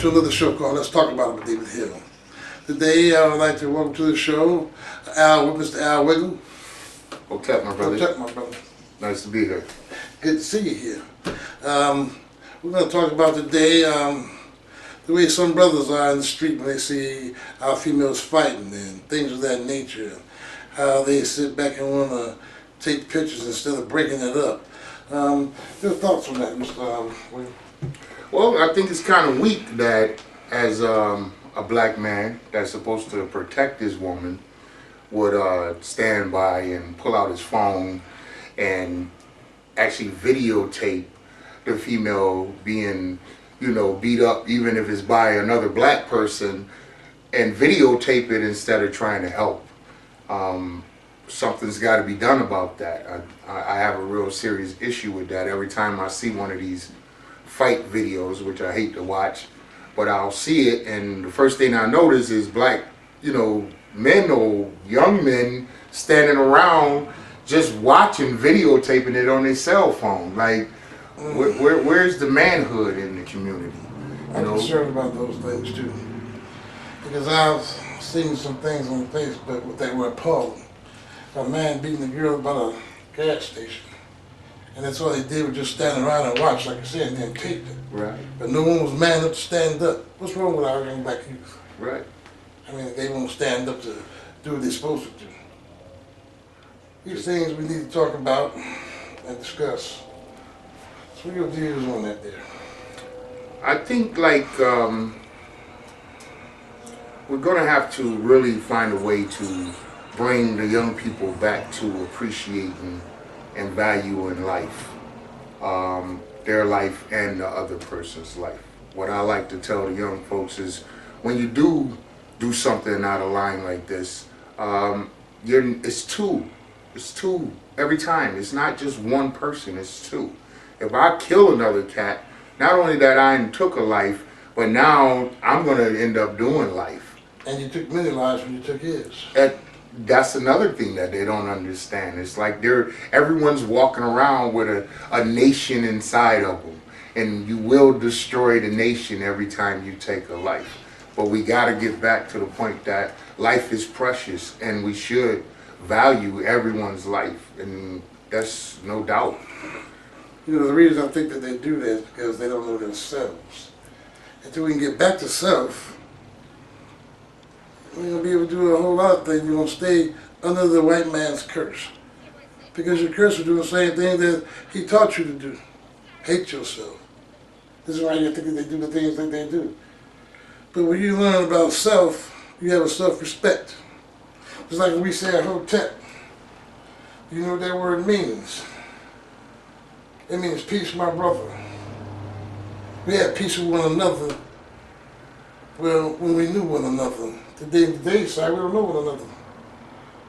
to another show called Let's Talk About It with David Hill. Today I would like to welcome to the show Mr. Al Wiggle. What's up, my brother? What's up, my brother? Nice to be here. Good to see you here. We're going to talk about today the way some brothers are in the street when they see our females fighting and things of that nature. How they sit back and want to take pictures instead of breaking it up. Your thoughts on that, Mr. Wiggle? Well, I think it's kind of weak that as a black man that's supposed to protect his woman would stand by and pull out his phone and actually videotape the female being, beat up, even if it's by another black person, and videotape it instead of trying to help. Something's got to be done about that. I have a real serious issue with that. Every time I see one of these fight videos, which I hate to watch, but I'll see it, and the first thing I notice is black, men or young men standing around just watching, videotaping it on their cell phone. Like, where's the manhood in the community? I'm concerned about those things too, because I've seen some things on Facebook that were appalling. A man beating a girl about a gas station, and that's all they did was just stand around and watch, like I said, and then taped it. Right. But no one was man enough to stand up. What's wrong with our young black youth? Right. I mean, they won't stand up to do what they're supposed to do. These things we need to talk about and discuss. So what are your views on that there? I think we're going to have to really find a way to bring the young people back to appreciating and valuing life, their life and the other person's life. What I like to tell the young folks is, when you do something out of line like this, it's two. It's two every time. It's not just one person, it's two. If I kill another cat, not only that I took a life, but now I'm going to end up doing life. And you took many lives when you took his. That's another thing that they don't understand. It's like everyone's walking around with a nation inside of them, and you will destroy the nation every time you take a life. But we got to get back to the point that life is precious, and we should value everyone's life, and that's no doubt. The reason I think that they do that is because they don't know themselves. Until we can get back to self, we're going to be able to do a whole lot of things. You're going to stay under the white man's curse. Because your curse will do the same thing that he taught you to do. Hate yourself. This is why you think that they do the things that they do. But when you learn about self, you have a self-respect. It's like when we say a hotep. You know what that word means? It means peace, my brother. We had peace with one another. Well, when we knew one another. Today's side, we don't know one another.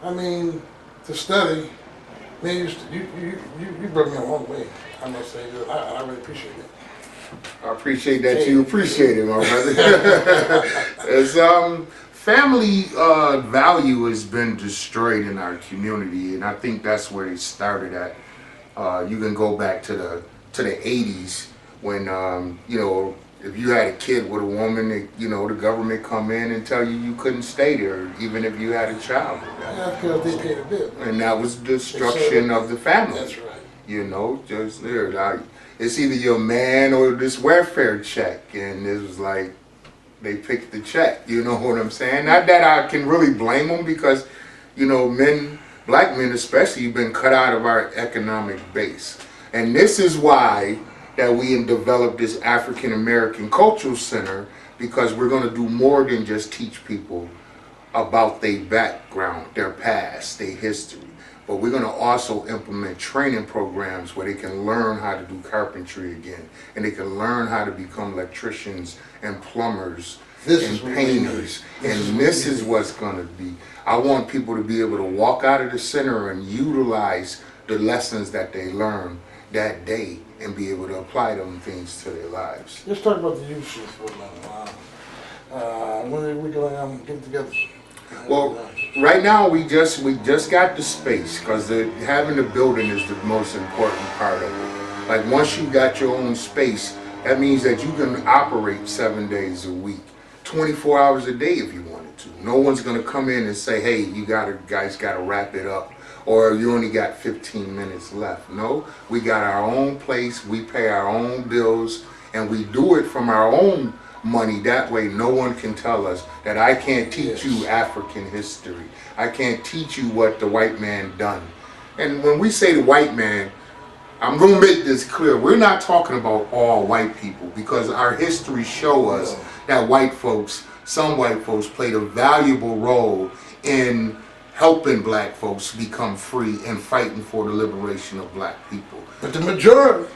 I mean, to study, man, you brought me a long way. I must say that. I really appreciate it. I appreciate that you appreciate it, my brother. As family value has been destroyed in our community, and I think that's where it started at. You can go back to the 80s when if you had a kid with a woman, the government come in and tell you couldn't stay there, even if you had a child. Yeah, because they paid a bill. And that was destruction of the family. That's right. Just there. It's either your man or this welfare check, and it was like they picked the check. You know what I'm saying? Not that I can really blame them, because black men especially, have been cut out of our economic base, and this is why that we developed this African American Cultural Center, because we're going to do more than just teach people about their background, their past, their history. But we're going to also implement training programs where they can learn how to do carpentry again, and they can learn how to become electricians and plumbers and painters. And this is what's going to be. I want people to be able to walk out of the center and utilize the lessons that they learned that day and be able to apply them things to their lives. Let's talk about the youth shift for a minute. When are we going to get together? Well, right now we just got the space, because having the building is the most important part of it. Like, once you got your own space, That means that you can operate 7 days a week, 24 hours a day if you wanted to. No one's going to come in and say, hey, guys got to wrap it up, or you only got 15 minutes left. No, we got our own place, we pay our own bills, and we do it from our own money. That way no one can tell us that I can't teach you African history. I can't teach you what the white man done. And when we say the white man, I'm going to make this clear. We're not talking about all white people, because our history show us that some white folks played a valuable role in helping black folks become free and fighting for the liberation of black people. But the majority,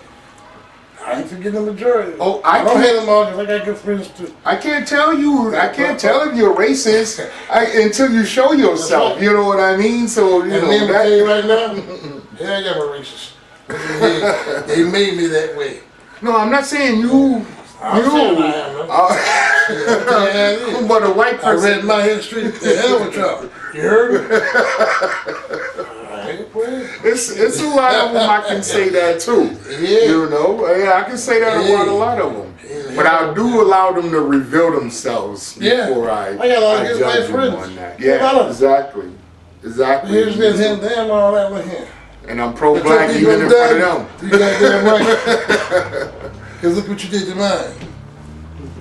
I ain't forgetting the majority. Oh, I don't hate them all because I got good friends too. I can't tell if you're racist until you show yourself. Right. You know what I mean? So, you know. Let me tell you right now, yeah, I am a racist. They made me that way. No, I'm not saying you. I'm saying I am. But a white person. I read my history. The hell with y'all. You heard me? It's a lot of them I can say that too. Yeah. You know, yeah, I can say that about a lot of them. Yeah. But I do allow them to reveal themselves before I judge them on that. Yeah, exactly. Exactly. Here's this, him, damn, all that with him. And I'm pro-black even in front of them. You goddamn right. Because look what you did to mine.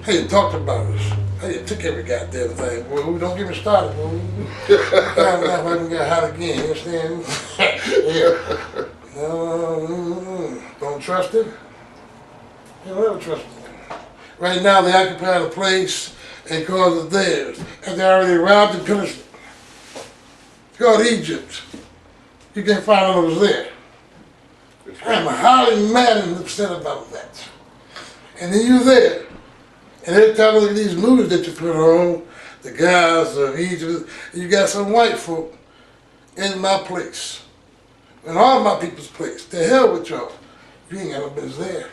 Hey, you talked about us. Hey, you took every goddamn thing. Well, don't get me started. Time enough I can get hot again. You understand? Yeah. No, don't trust him. You don't ever trust him. Right now they occupy the place and cause it theirs. And they already robbed and pillaged it. It's called Egypt. You can't find out what was there. I'm highly mad and upset about that. And then you're there. And every time I look at these movies that you put on, the guys of Egypt, you got some white folk in my place. In all my people's place. To hell with y'all. You ain't got no business there.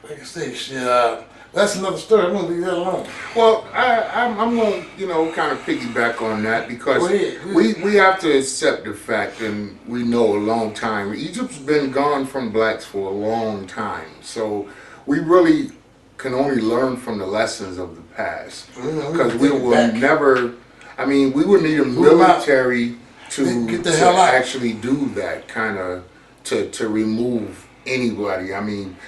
Like I say, shit, that's another story. I'm going to leave that alone. Well, I'm going to, kind of piggyback on that, because we have to accept the fact, and we know a long time, Egypt's been gone from blacks for a long time. So we really can only learn from the lessons of the past. Because we will never, we would need a military to actually do that kind of, to remove anybody.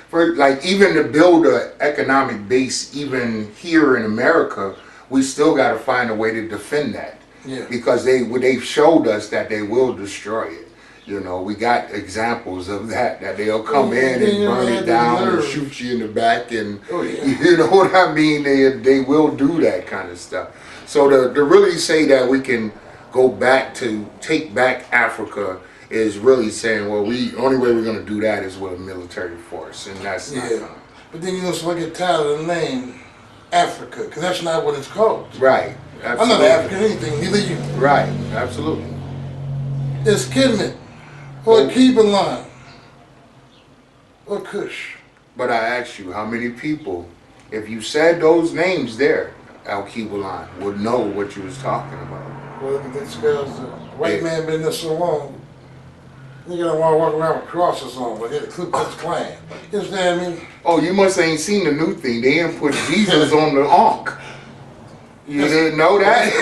For even to build an economic base, even here in America, we still got to find a way to defend that. Yeah. Because they've showed us that they will destroy it. We got examples of that they'll come in and burn it down and shoot you in the back, and you know what I mean? They will do that kind of stuff. So to really say that we can go back to take back Africa is really saying, well, only way we're going to do that is with a military force, and that's not going to. But then so I get tired of the name Africa, because that's not what it's called. Right. Absolutely. I'm not African anything, neither you. Right. Absolutely. It's Kidman, or Keebalan, or Kush. But I asked you, how many people, if you said those names there, Al-Keebalan, would know what you was talking about? Well, that's because the white man been there so long. You gotta want to walk around with crosses on, but they're the Ku Klux Klan. You understand what I mean? Oh, you must ain't seen the new thing. They didn't put Jesus on the Ankh. You didn't know that?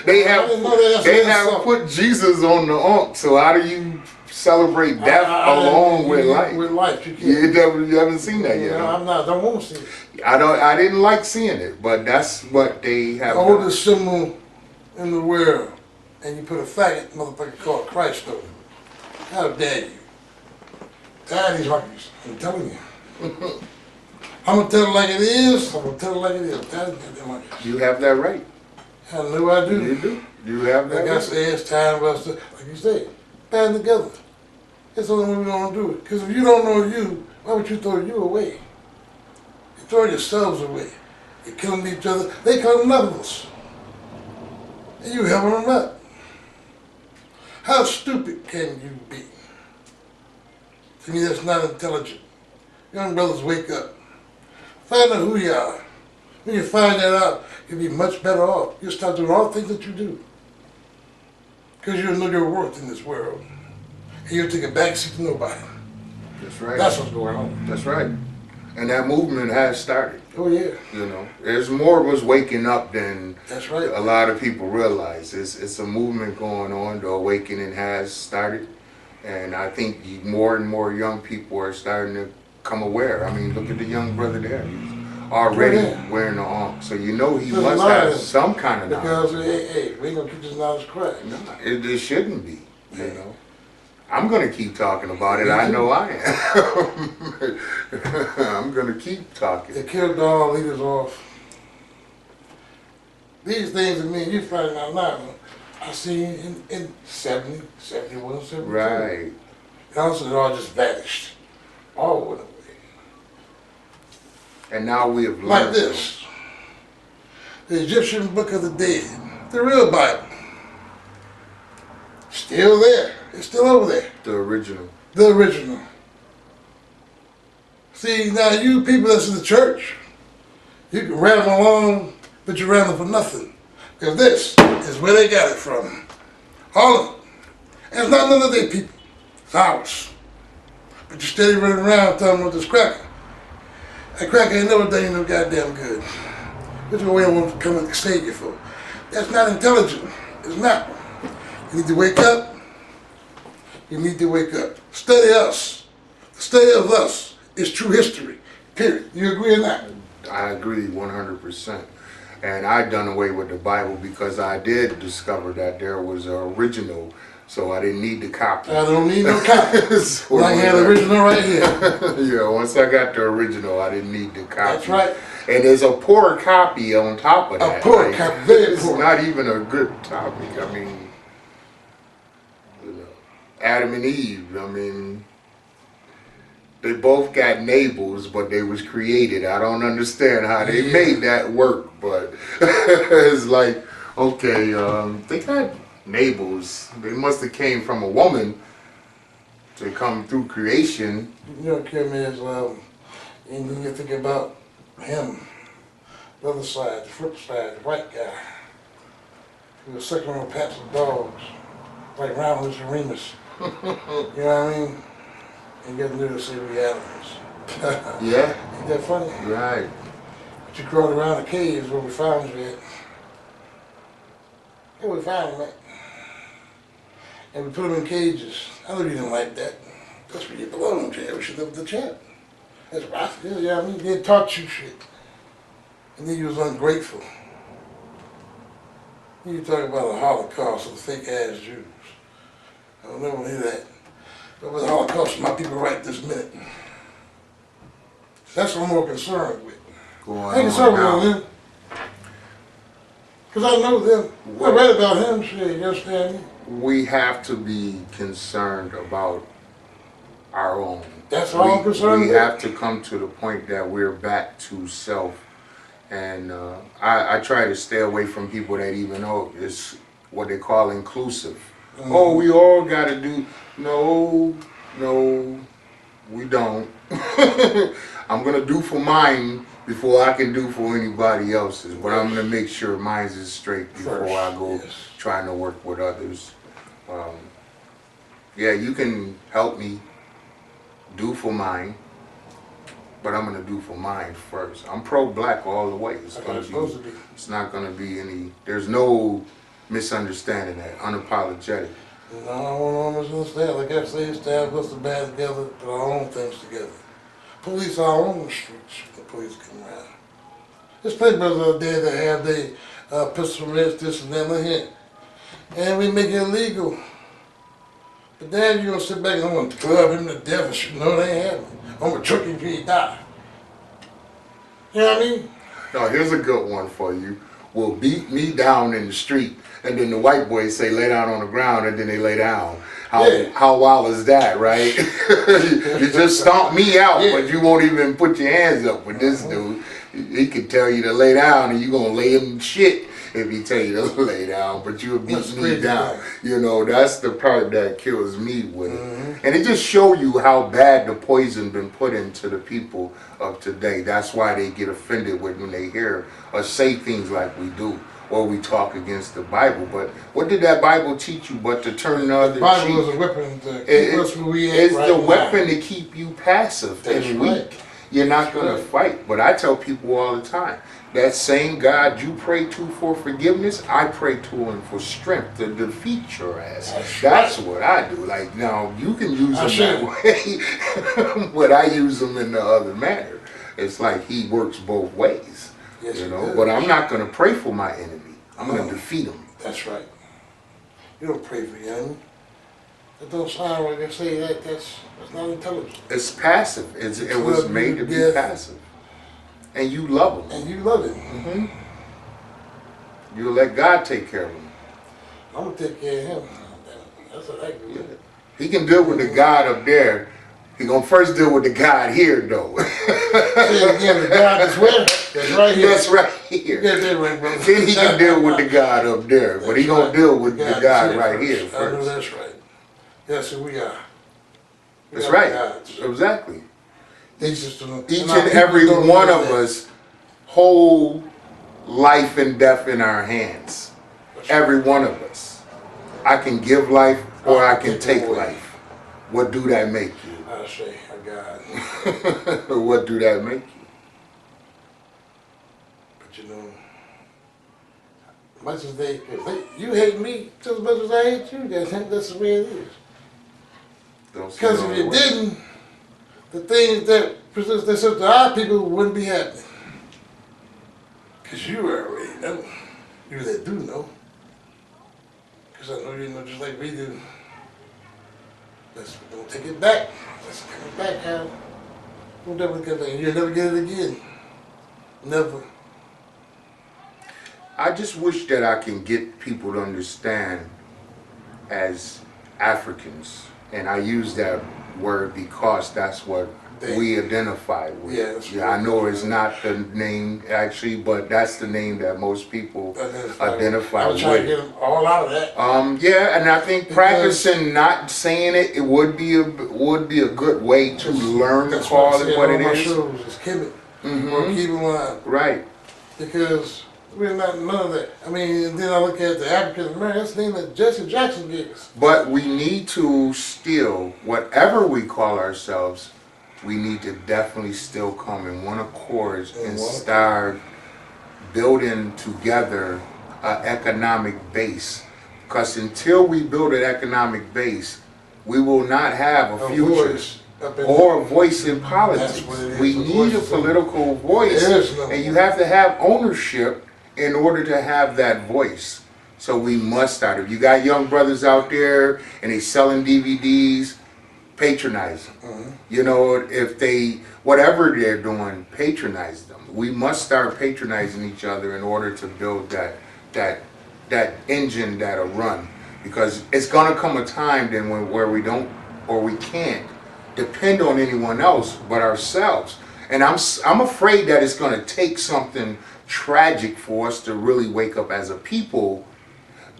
They have put Jesus on the Ankh. So how do you celebrate death along with life? With life, you can't. You haven't seen that yet. No, I don't want to see it. I didn't like seeing it, but that's what they have. The oldest symbol in the world. And you put a faggot motherfucker called Christ over it. How dare you? Tired of these monkeys. I'm telling you. I'm going to tell it like it is. I'm going to tell it like it is. I'm tired of these monkeys. You have that right. I know I do. You do. You have that right. Like I say, it's time for us to, like you say, band together. It's the only way we're going to do it. Because if you don't know you, why would you throw you away? You throw yourselves away. You're killing each other. They killing levels. And you helping them up. How stupid can you be? To me, that's not intelligent. Young brothers, wake up. Find out who you are. When you find that out, you'll be much better off. You'll start doing all the things that you do. Because you'll know your worth in this world. And you'll take a backseat to nobody. That's right. That's what's going on. That's right. And that movement has started. Oh yeah. You know, there's more of us waking up than That's right. a lot of people realize. It's a movement going on. The awakening has started, and I think more and more young people are starting to come aware. I mean, look at the young brother there. He's already wearing the arm, so you know he must have some kind of knowledge. Because hey, we ain't gonna keep this knowledge quiet. No, it shouldn't be. You know. I'm going to keep talking about it. I know I am. I'm going to keep talking. They killed all leaders off. These things that me and you finding out now, I seen in 70, 71, 72. Right. And also, it all just vanished. All went away. And now we have learned. Like this. The Egyptian Book of the Dead. The real Bible. Still there. It's still over there. The original. The original. See, now you people that's in the church, you can rattle along, but you're rattling for nothing. Because this is where they got it from. All of it. And it's not none of their people. It's ours. But you're steady running around telling them this cracker. That cracker ain't never done you no goddamn good. That's what we don't want to come and save you for. That's not intelligent. It's not. You need to wake up. You need to wake up. Study us. The study of us is true history. Period. You agree or not? I agree 100%. And I done away with the Bible because I did discover that there was an original, so I didn't need the copy. I don't need no copy. So I had the original right here. Yeah, once I got the original, I didn't need the copy. That's right. And there's a poor copy on top of that. A poor copy, very it's poor. not even a good topic. I mean, Adam and Eve, I mean, they both got navels, but they was created. I don't understand how they made that work, but it's like, okay, they got navels. They must have came from a woman to come through creation. You know, Kim is, and then you think about him, the other side, the flip side, the white guy, who was sucking on pats of dogs, like Romulus and Remus. You know what I mean? And get new to see realities. Yeah. Ain't that funny? Right. But you crawled around the caves where we found you at. Where we found him at. And we put him in cages. I know you didn't like that. That's where you belong, Jay. We should live with the champ. That's what I feel, you know what I mean? They taught you shit. And then you was ungrateful. You talk about the Holocaust of the fake ass Jews. I don't never hear that. But with the Holocaust, my people right this minute. That's what I'm more concerned with. I ain't concerned with them. Because I know them. I read about him, shit, you understand me? We have to be concerned about our own. That's all I'm concerned with. We have to come to the point that we're back to self. And I try to stay away from people that even know it's what they call inclusive. Mm-hmm. Oh, we all got to do. No, we don't. I'm going to do for mine before I can do for anybody else's. But I'm going to make sure mine is straight before I go trying to work with others. Yeah, you can help me do for mine. But I'm gonna do for mine first. I'm pro-black all the way. It's not gonna be any. There's no misunderstanding that. Unapologetic. No, I don't want to misunderstand. Like I say, stab us the bad together, put our own things together. Police are on the streets. The police come around. There's plenty brothers out there that have their pistol arrests, this and that, and here, and we make it illegal. But then you're gonna sit back and I'm gonna club him to death and shit. No, they ain't happening. I'm gonna choke him until he die. You know what I mean? No, here's a good one for you. Will beat me down in the street, and then the white boys say lay down on the ground, and then they lay down. How wild is that, right? You just stomp me out, but you won't even put your hands up with this dude. He can tell you to lay down, and you're gonna lay him shit if he tell you to lay down, but you'll beat me down. You know, that's the part that kills me with it. And it just show you how bad the poison been put into the people of today. That's why they get offended when they hear us say things like we do. or we talk against the Bible. But what did that Bible teach you but to turn the other The Bible cheek? is a weapon to keep us where we at It's right the now. weapon to keep you passive That's and right. weak. You're not That's going right. to fight. But I tell people all the time, that same God you pray to for forgiveness, I pray to him for strength to defeat your ass. That's what I do. Like, now, you can use him that way, but I use him in the other manner. It's like he works both ways, Yes, you know. But I'm not going to pray for my enemy. I'm going to defeat him. That's right. You don't pray for your enemy. That don't sound like they say that. That's not intelligent. It's passive. It was made to be passive. And you love him. And you love it. Mm-hmm. You let God take care of him. I'm going to take care of him. That's what I do. Yeah. He can deal with the God up there. He going to first deal with the God here, though. Say again, the God that's where? That's right here. That's right here. Get that right, brother. Then he can deal with the God up there. But he going to deal with the God right here I know first. that's right. That's who we are. That's right. Exactly. Each and every one of us hold life and death in our hands. Every one of us. I can give life or I can take life. What do that make you? I say, I God. What do that make you? But you know, much as you hate me just as much as I hate you, that's the way it is. Because if you didn't, the things that present themselves to our people wouldn't be happening. Because you already know. You that do know. Because I know you know just like we do. Let's don't take it back. Let's come it back, Hal. Don't ever get it. You'll never get it again. Never. I just wish that I can get people to understand as Africans, and I use that word because that's what we identify with. Yeah, I know it's not the name actually, but that's the name that most people identify with. I was trying to get them all out of that. Yeah, and I think practicing not saying it would be a good way to learn to call it what it is. Just keep it. Or keep it alive. Right. Because we're not none of that. I mean, and then I look at the African American. That's the name that Jesse Jackson gave us. But we need to still, whatever we call ourselves, we need to definitely still come in one accord and start building together an economic base. Because until we build an economic base, we will not have a future or a voice in politics. We need a political voice, and you have to have ownership in order to have that voice. So we must start. If you got young brothers out there and they selling DVDs, patronize them. You know, if they, whatever they're doing, patronize them. We must start patronizing each other in order to build that engine that'll run. Because it's gonna come a time then where we don't, or we can't depend on anyone else but ourselves. And I'm afraid that it's gonna take something tragic for us to really wake up as a people,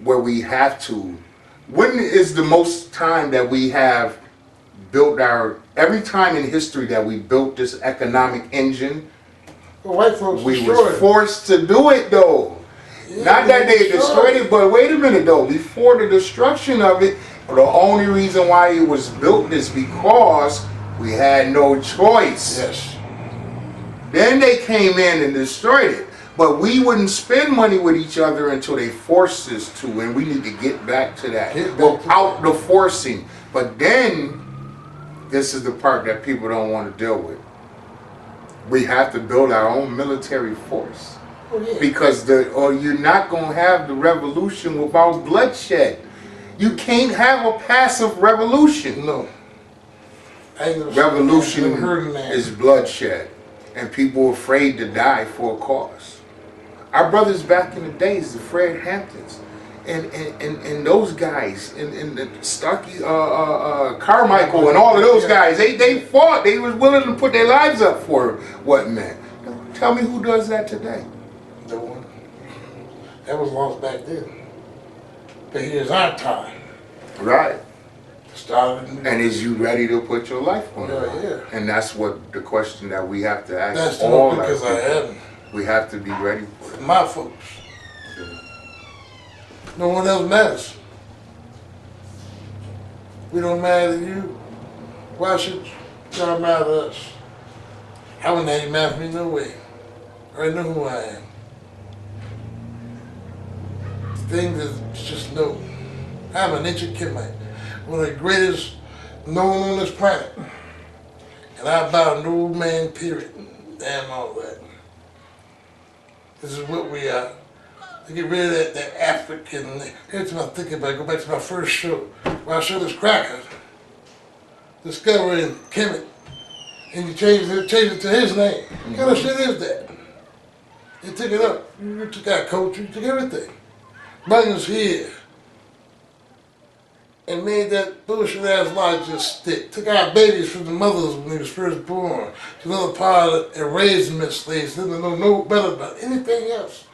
where we have to. When is the most time that we have built every time in history that we built this economic engine? Well, white folks we were forced to do it though. Yeah, not that they destroyed it, but wait a minute though. Before the destruction of it, the only reason why it was built is because we had no choice. Yes. Then they came in and destroyed it. But we wouldn't spend money with each other until they forced us to, and we need to get back to that without the forcing. But then, this is the part that people don't want to deal with. We have to build our own military force. Because or you're not going to have the revolution without bloodshed. You can't have a passive revolution. No. Revolution is bloodshed. And people are afraid to die for a cause. Our brothers back in the days, the Fred Hamptons, and those guys, and the Starkey, Carmichael, and all of those guys, they fought. They was willing to put their lives up for what meant. Tell me who does that today? No one. That was lost back then. But here's our time. Right. And is you ready to put your life on it? Yeah. And that's what the question that we have to ask that's all because I haven't. We have to be ready for it. My folks. Yeah. No one else matters. We don't matter to you. Why should y'all matter to us? I wouldn't have any matter for me no way. I already know who I am. The thing is just know. I'm an ancient Kimite, one of the greatest known on this planet. And I bow no man, period. Damn all that. This is what we are. To get rid of that African, every time I think about it, go back to my first show, where I showed this cracker, discovering Kemet, and you changed it to his name. What kind of shit is that? You took it up. You took our culture, you took everything. Brought us here and made that bullshit ass lie just stick. Took our babies from the mothers when they was first born to another part of and raised them as slaves. They didn't know no better about anything else.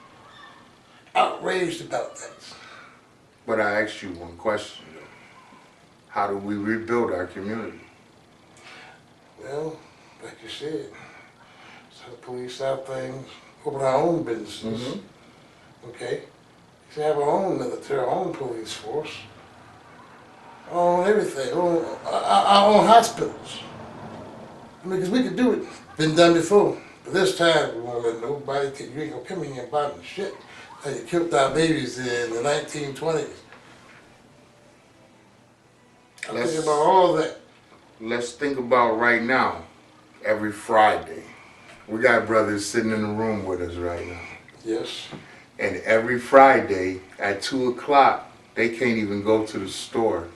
Outraged about that. But I asked you one question though. How do we rebuild our community? Well, like you said, so police out things, open our own businesses. Okay? We should have our own military, our own police force. On everything, on our own hospitals. I mean, because we could do it. Been done before. But this time, we won't let nobody take, you ain't gonna come in here and buy them shit. Like you killed our babies in the 1920s. I'm thinking about all that. Let's think about right now, every Friday. We got brothers sitting in the room with us right now. Yes. And every Friday at 2 o'clock, they can't even go to the store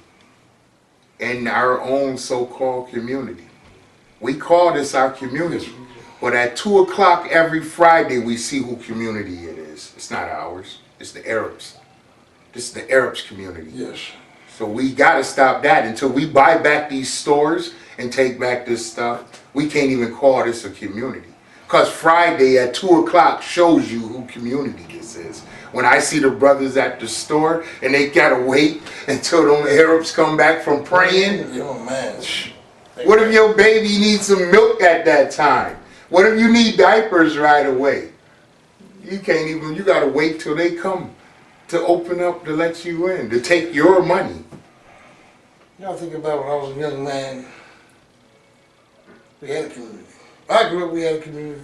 in our own so-called community. We call this our community. But at 2 o'clock every Friday, we see who community it is. It's not ours. It's the Arabs. This is the Arabs community. Yes. So we got to stop that until we buy back these stores and take back this stuff. We can't even call this a community. Because Friday at 2 o'clock shows you who community this is. When I see the brothers at the store and they got to wait until them Arabs come back from praying. Yo, man. What if your baby needs some milk at that time? What if you need diapers right away? You can't even, you gotta wait till they come to open up to let you in, to take your money. You know, think about when I was a young man, we had a community. I grew up, we had a community.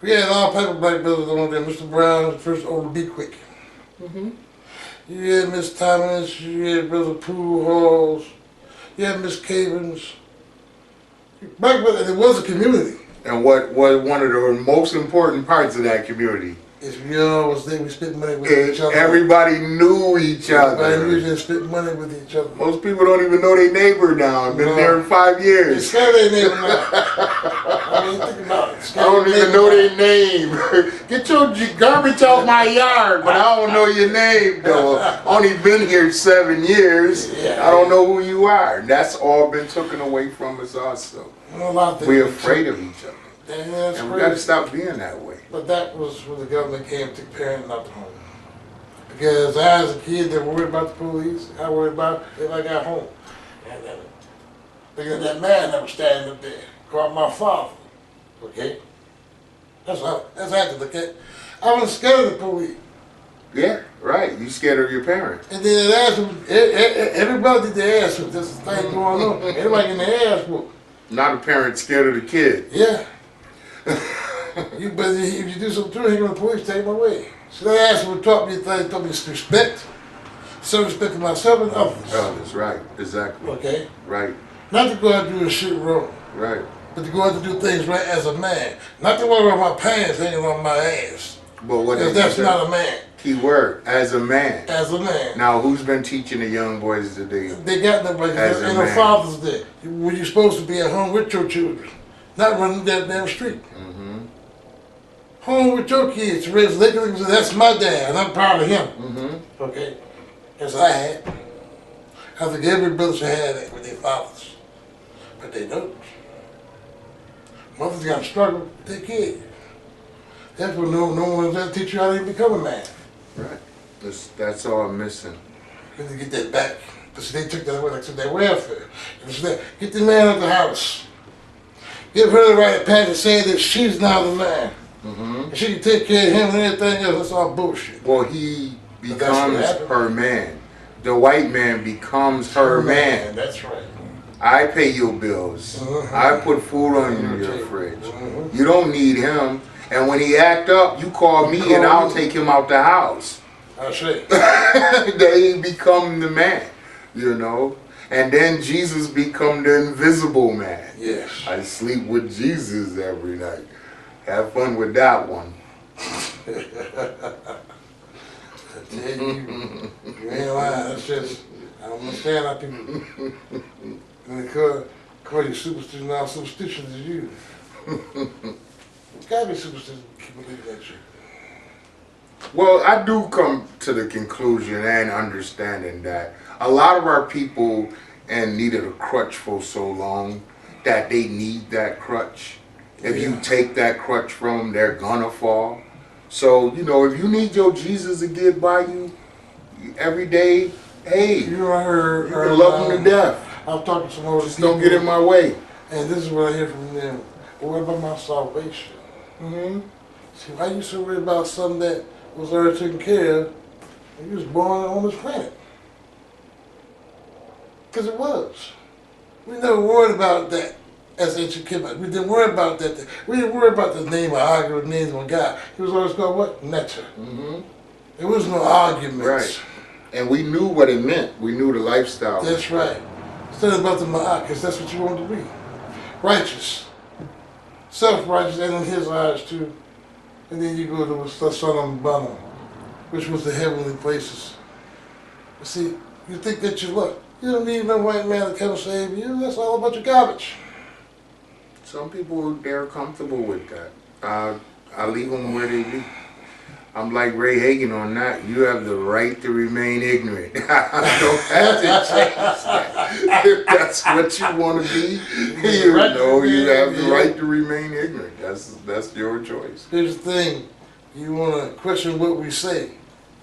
We had all type of black brothers on there. Mr. Brown, the first older Be Quick. You had Miss Thomas, you had Brother Poole Halls, you had Miss Cavens. Black brothers, it was a community. And what was one of the most important parts of that community? Is we all was there, we spent money with each other. Everybody knew each other. Everybody knew and spent money with each other. Most people don't even know their neighbor now. I've been there in 5 They years. scare their neighbor now. I mean, think about it. I don't even know their name. Get your garbage off my yard, but I don't know your name though. Only been here 7 years. Yeah. I don't know who you are. That's all been taken away from us also. We're afraid of each other. And we got to stop being that way. But that was when the government came and took parenting out the home. Because I, as a kid, that worried about the police, I worried about if I got home. And then, because that man that was standing up there called my father. Okay? That's how I had to look at. I was scared of the police. Yeah, right. You scared of your parents. And then it asked him, everybody did the ass whoop. There's a thing going on. Everybody in the ass whoop. Not a parent scared of the kid. Yeah. But if you do something to him, he going to police take him away. So that ass would taught me things, taught me respect, some respect to myself and others. Others, right, exactly. Okay? Right, Not to go out and do shit wrong, right. but to go out and do things right as a man. Not to wear my pants hanging on my ass. But what Because did that's you say? not a man. Key word, as a man. As a man. Now, who's been teaching the young boys today? They got nobody. As There ain't a no man. fathers there. When you're supposed to be at home with your children, not running that damn street. Home with your kids, raise lickings, that's my dad, and I'm proud of him. Okay? As I had. I think every brother should have that with their fathers. But they don't. Mothers got to struggle with their kids. That's when no one's there to teach you how to become a man. Right. That's all I'm missing. You have to get that back. But see, they took that away, like I said, that welfare. Get the man out of the house. Give her the right to pass and say that she's now the man. And she can take care of him and everything else. That's all bullshit. Well, he becomes her man. The white man becomes her man. That's right. I pay your bills. I put food on your fridge. You don't need him. And when he act up, you call me and I'll take him out the house. I see. They become the man, you know. And then Jesus become the invisible man. Yes. I sleep with Jesus every night. Have fun with that one. I tell you, you ain't lying. That's just, I don't understand how people, when they call you superstition, now superstitious is you. It's gotta be superstition to keep believing that shit. Well, I do come to the conclusion and understanding that a lot of our people needed a crutch for so long that they need that crutch. If you take that crutch from them, they're gonna fall. So, you know, if you need your Jesus to get by you every day, hey, You know, I heard, you can love them to death. I'm talking to some older Just people, don't get in my way. and this is what I hear from them. Well, what about my salvation? Mm-hmm. See, why you so worried about something that was already taken care of when you was born on this planet? Because it was. We never worried about that as ancient Kemet. We didn't worry about that. We didn't worry about the name or argue with names on God. He was always called what? Nectar. Mm-hmm. There was no arguments. Right. And we knew what it meant. We knew the lifestyle. That's right. Instead about the Ma'at, because that's what you want to be. Righteous. Self-righteous and in his eyes too. And then you go to the Son Bana, which was the heavenly places. But see, you think that you look. You don't need no white man to come and save you. That's all about your garbage. Some people, they're comfortable with that. I leave them where they be. I'm like Ray Hagan on that. You have the right to remain ignorant. I don't have to change that. If that's what you want to be, you know, you have the right to remain ignorant. That's your choice. Here's the thing. You want to question what we say.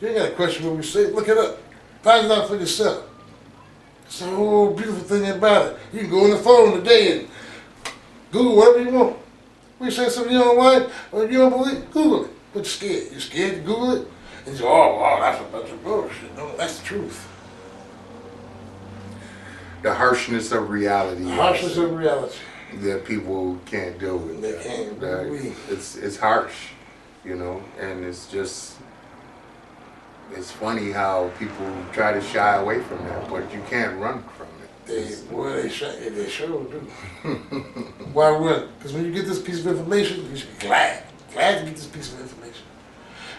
You ain't got to question what we say. Look it up. Find it out for yourself. It's a whole beautiful thing about it. You can go on the phone today and Google whatever you want. We say something you don't like or you don't believe, Google it. But you're scared. You're scared to Google it? And you say, oh, that's a bunch of bullshit. No, that's the truth. The harshness of reality. The harshness of reality. That people can't deal with. They can't. It's harsh, you know, and it's just, it's funny how people try to shy away from that, but you can't run from it. They sure do. Why run? Because when you get this piece of information, you should be glad to get this piece of information.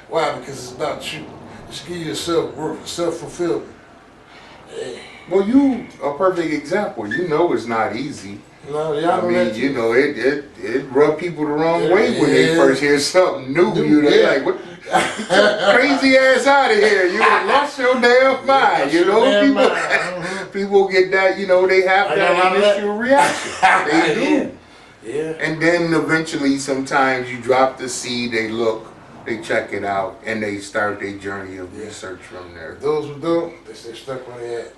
Why? Because it's about you. It should give you a self-worth, self-fulfillment. Hey. Well, you a perfect example. You know it's not easy. No, y'all I mean, you know, it rub people the wrong way when they first hear something new. They're like, what? Get your crazy ass out of here. You done lost your damn mind. You know, people get that, you know, they have that initial reaction. They do. Yeah. And then eventually, sometimes you drop the seed, they look, they check it out, and they start their journey of research from there. Those who don't, they stay stuck where they at.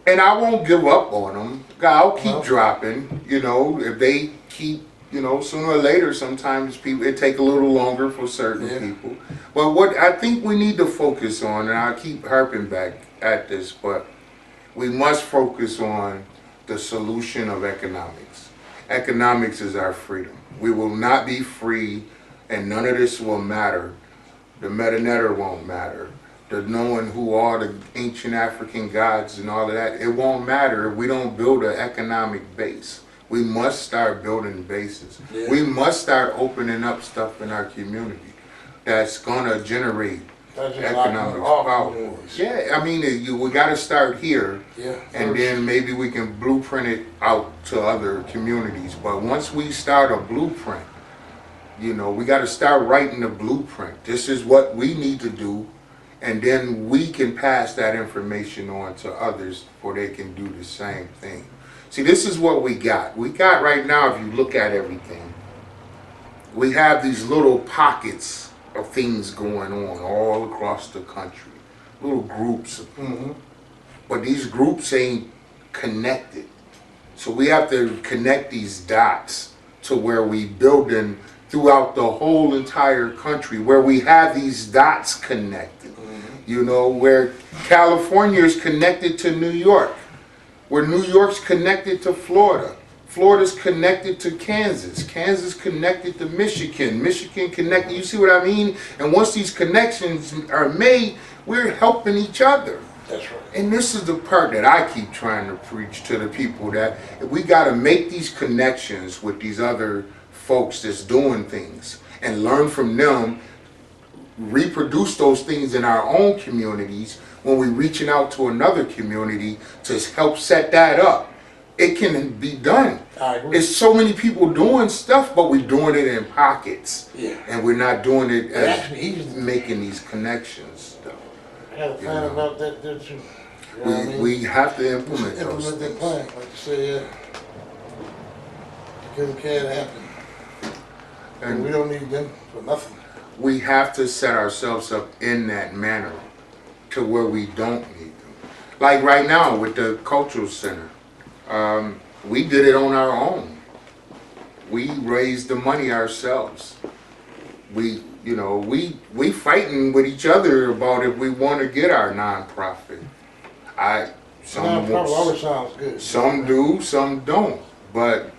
And I won't give up on them. I'll keep dropping. You know, if they keep, you know, sooner or later, sometimes people, it take a little longer for certain people. But what I think we need to focus on, and I'll keep harping back at this, but we must focus on the solution of economics. Economics is our freedom. We will not be free, and none of this will matter. The metanetter won't matter. The knowing who are the ancient African gods and all of that, it won't matter if we don't build an economic base. We must start building bases. Yeah. We must start opening up stuff in our community that's gonna generate economic power. Yeah, I mean, we gotta start here, and then maybe we can blueprint it out to other communities. But once we start a blueprint, you know, we gotta start writing the blueprint. This is what we need to do. And then we can pass that information on to others for they can do the same thing. See, this is what we got. We got right now, if you look at everything, we have these little pockets of things going on all across the country. Little groups. But these groups ain't connected. So we have to connect these dots to where we building throughout the whole entire country, where we have these dots connected. You know, where California is connected to New York, where New York's connected to Florida. Florida's connected to Kansas. Kansas connected to Michigan. Michigan connected. You see what I mean? And once these connections are made, we're helping each other. That's right. And this is the part that I keep trying to preach to the people, that we got to make these connections with these other folks that's doing things and learn from them, reproduce those things in our own communities when we're reaching out to another community to help set that up. It can be done. I agree. There's so many people doing stuff, but we're doing it in pockets. Yeah. And we're not doing it as Actually, he's making these connections. I gotta find about that there too. You know what I mean? We have to implement those Implement that things. plan, like you say, yeah. Because it can't happen. And we don't need them for nothing. We have to set ourselves up in that manner to where we don't need them. Like right now with the cultural center, we did it on our own. We raised the money ourselves. We fighting with each other about if we want to get our nonprofit. Nonprofit always sounds good. Some do, some don't. But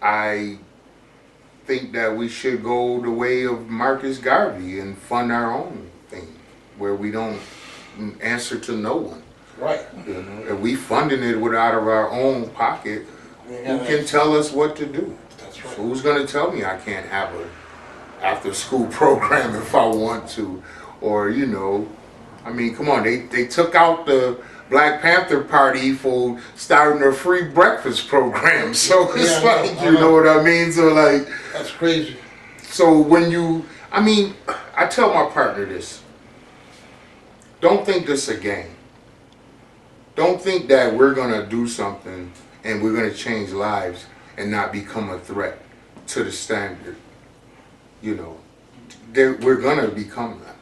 I think that we should go the way of Marcus Garvey and fund our own thing, where we don't answer to no one. Right. You know, if we funding it out of our own pocket, who can tell us what to do? That's right. So who's going to tell me I can't have a after school program if I want to? Or, you know, I mean, come on, they took out the Black Panther Party for starting a free breakfast program. So it's you know what I mean? So like, that's crazy. So when I tell my partner this, don't think this a game. Don't think that we're going to do something and we're going to change lives and not become a threat to the standard. You know, we're going to become that.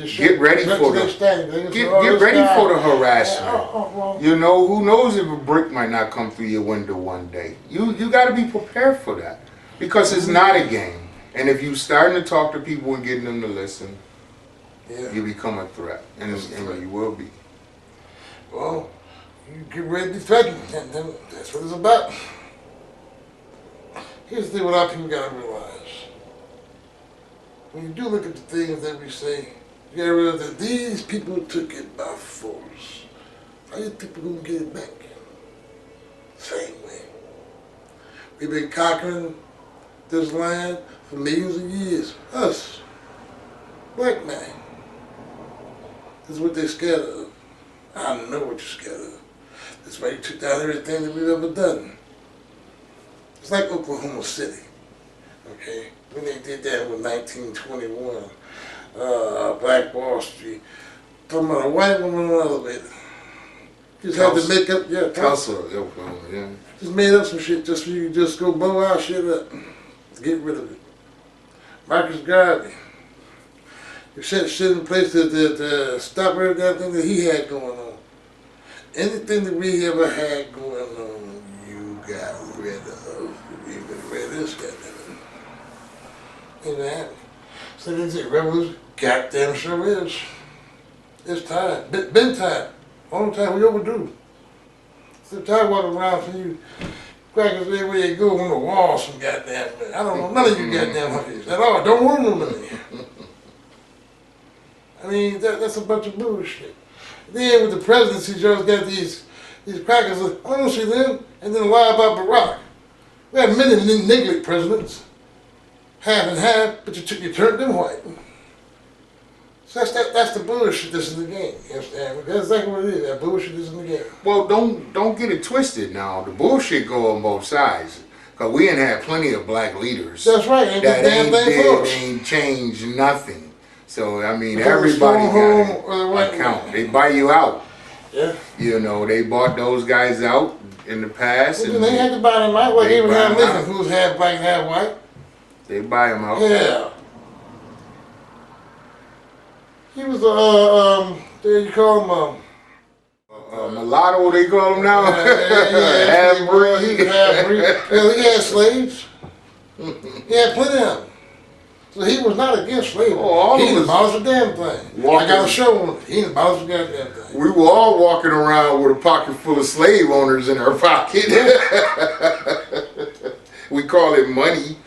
Get ready for the harassment. You know, who knows if a brick might not come through your window one day. You got to be prepared for that, because it's not a game. And if you starting to talk to people and getting them to listen, you become a threat, and you will be. Well, you get ready to threaten, and then that's what it's about. Here's the thing: what our people got to realize. When you do look at the things that we say, you gotta realize that these people took it by force. How you think we're gonna get it back? Same way. We've been conquering this land for millions of years. Us, black man. This is what they're scared of. I know what you're scared of. That's why you took down everything that we've ever done. It's like Oklahoma City, okay? When they did that in 1921, Black Wall Street, talking about a white woman on an elevator. Just had to make up, Tulsa, Oklahoma, yeah. Just made up some shit just for you to just go blow our shit up. Get rid of it. Marcus Garvey. You set shit in place to stop everything that he had going on. Anything that we ever had going on, you got rid of. You got rid of this goddamn. Ain't gonna happen. So that's it. Revolution, goddamn sure is. It's time. Been time. All the time we overdue. So time walking around for you crackers everywhere you go on the wall some goddamn money. I don't know none of you goddamn monkeys at all. Don't want no money. I mean, that's a bunch of bullshit. Then with the presidency, Joe's got these crackers. I don't see them. And then lie about Barack. We had many negligent presidents. Half and half, but you turned them white. So that's the bullshit that's in the game. You understand? That's exactly what it is. That bullshit is in the game. Well, don't get it twisted now. The bullshit go on both sides. Cause we ain't had plenty of black leaders. That's right. Ain't changed nothing. So I mean, everybody got an account. They buy you out. Yeah. You know, they bought those guys out in the past. Well, and they had to buy them out. Like Abraham Lincoln, who was half black and half white. They buy them out. Yeah. He was you call him mulatto, they call him now. Half-breed. He was half-breed. He had slaves. He had plenty of them. So he was not against slavery. Oh, all He of didn't us abolish a damn thing. walking- I got a show on it. He didn't abolish a goddamn thing. We were all walking around with a pocket full of slave owners in our pocket. We call it money.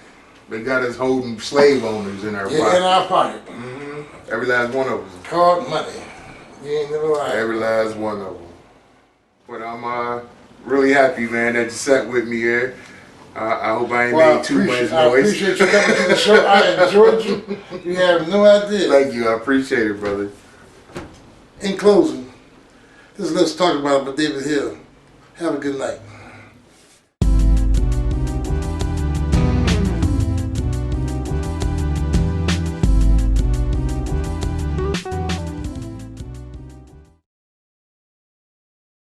They got us holding slave owners in our Yeah, pocket. in our pocket. Every last one of them. Called money. You ain't never lied. Every last one of them. But I'm really happy, man, that you sat with me here. I hope I ain't made too much I noise. appreciate you coming to the show. I enjoyed you. You have no idea. Thank you. I appreciate it, brother. In closing, just let's talk about David Hill. Have a good night.